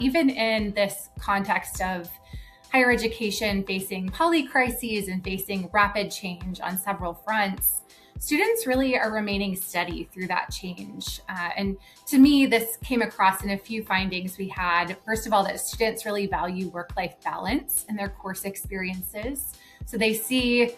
Even in this context of higher education facing polycrises and facing rapid change on several fronts, students really are remaining steady through that change. And to me, this came across in a few findings we had. First of all, that students really value work-life balance in their course experiences. So they see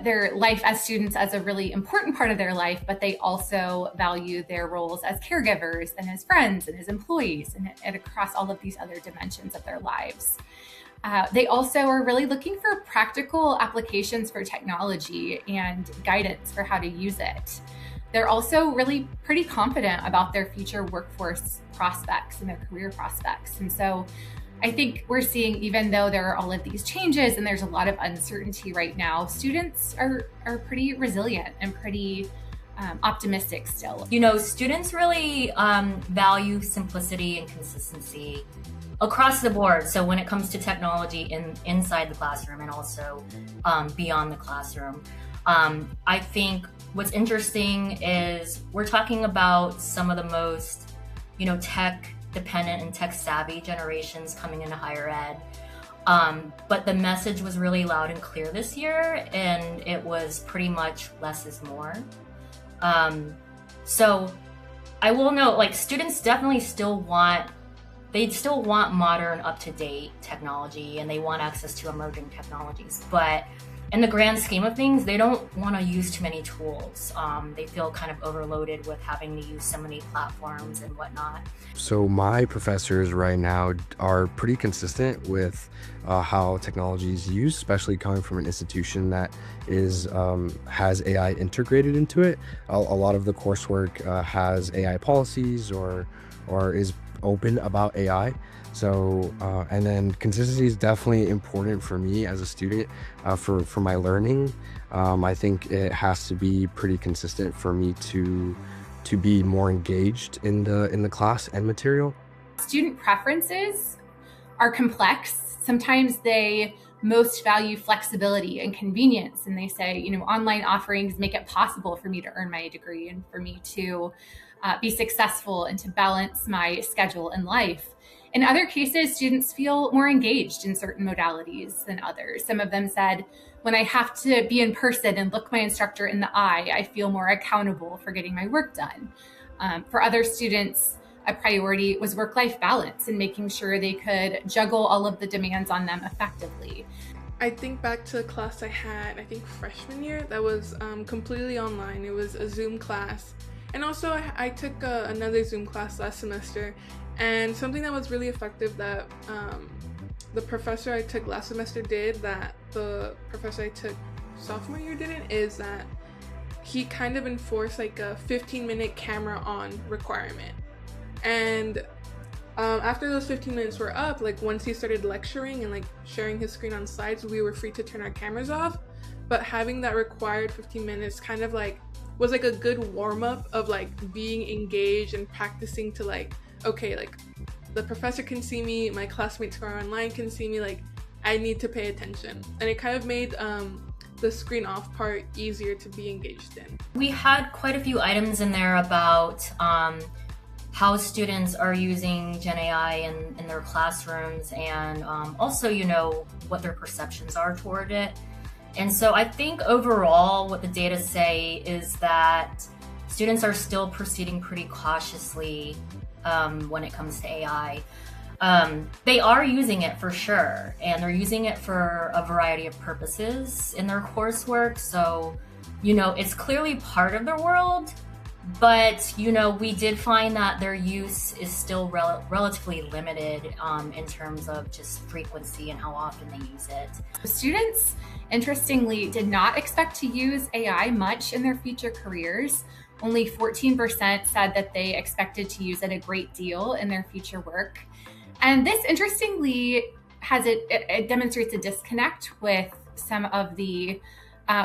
their life as students as a really important part of their life, but they also value their roles as caregivers and as friends and as employees and across all of these other dimensions of their lives. They also are really looking for practical applications for technology and guidance for how to use it. They're also really pretty confident about their future workforce prospects and their career prospects. And so I think we're seeing, even though there are all of these changes and there's a lot of uncertainty right now, students are pretty resilient and pretty optimistic still. You know, students really value simplicity and consistency across the board. So when it comes to technology inside the classroom and also beyond the classroom, I think what's interesting is we're talking about some of the most, tech dependent and tech savvy generations coming into higher ed. But the message was really loud and clear this year, and it was pretty much less is more. So I will note, students definitely still want modern, up-to-date technology, and they want access to emerging technologies. But in the grand scheme of things, they don't want to use too many tools. They feel kind of overloaded with having to use so many platforms and whatnot. So my professors right now are pretty consistent with how technology is used, especially coming from an institution that has AI integrated into it. A lot of the coursework has AI policies or is open about AI. So, and then consistency is definitely important for me as a student for my learning. I think it has to be pretty consistent for me to be more engaged in the class and material. Student preferences are complex. Sometimes they most value flexibility and convenience, and they say, online offerings make it possible for me to earn my degree and for me to be successful and to balance my schedule and life. In other cases, students feel more engaged in certain modalities than others. Some of them said, when I have to be in person and look my instructor in the eye, I feel more accountable for getting my work done. For other students, a priority was work-life balance and making sure they could juggle all of the demands on them effectively. I think back to a class I had, freshman year, that was completely online. It was a Zoom class. And also I took another Zoom class last semester, and something that was really effective that the professor I took last semester did that the professor I took sophomore year didn't, is that he kind of enforced a 15-minute camera on requirement. And after those 15 minutes were up, once he started lecturing and sharing his screen on slides, we were free to turn our cameras off. But having that required 15 minutes kind of was a good warm-up of being engaged and practicing to okay, the professor can see me, my classmates who are online can see me, I need to pay attention. And it kind of made the screen off part easier to be engaged in. We had quite a few items in there about how students are using Gen AI in their classrooms, and also, what their perceptions are toward it. And so I think overall what the data say is that students are still proceeding pretty cautiously when it comes to AI. They are using it for sure, and they're using it for a variety of purposes in their coursework. So, it's clearly part of their world, but, we did find that their use is still relatively limited in terms of just frequency and how often they use it. Students, interestingly, did not expect to use AI much in their future careers. Only 14% said that they expected to use it a great deal in their future work. And this, interestingly, it demonstrates a disconnect with some of the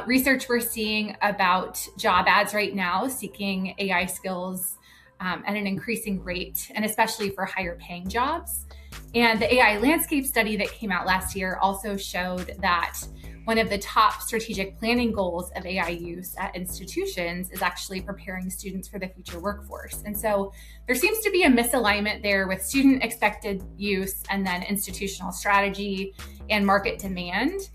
research we're seeing about job ads right now seeking AI skills at an increasing rate, and especially for higher paying jobs. And the AI landscape study that came out last year also showed that one of the top strategic planning goals of AI use at institutions is actually preparing students for the future workforce. And so there seems to be a misalignment there with student expected use and then institutional strategy and market demand.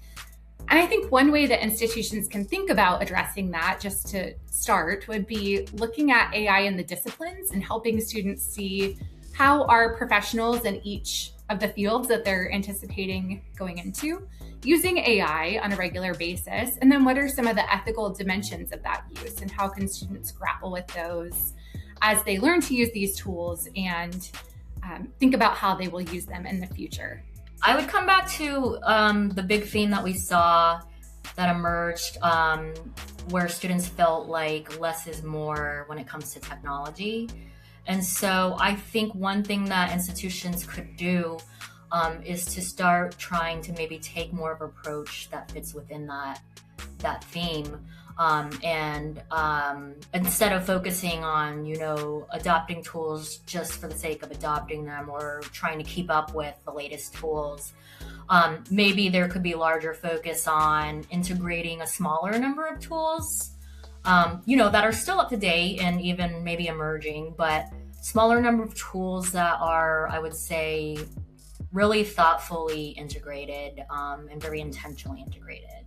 And I think one way that institutions can think about addressing that, just to start, would be looking at AI in the disciplines and helping students see how are professionals in each of the fields that they're anticipating going into using AI on a regular basis, and then what are some of the ethical dimensions of that use, and how can students grapple with those as they learn to use these tools and think about how they will use them in the future. I would come back to the big theme that we saw that emerged where students felt like less is more when it comes to technology. And so I think one thing that institutions could do is to start trying to maybe take more of an approach that fits within that theme. And instead of focusing on, adopting tools just for the sake of adopting them or trying to keep up with the latest tools, maybe there could be larger focus on integrating a smaller number of tools, that are still up to date and even maybe emerging, but smaller number of tools that are, I would say, really thoughtfully integrated and very intentionally integrated.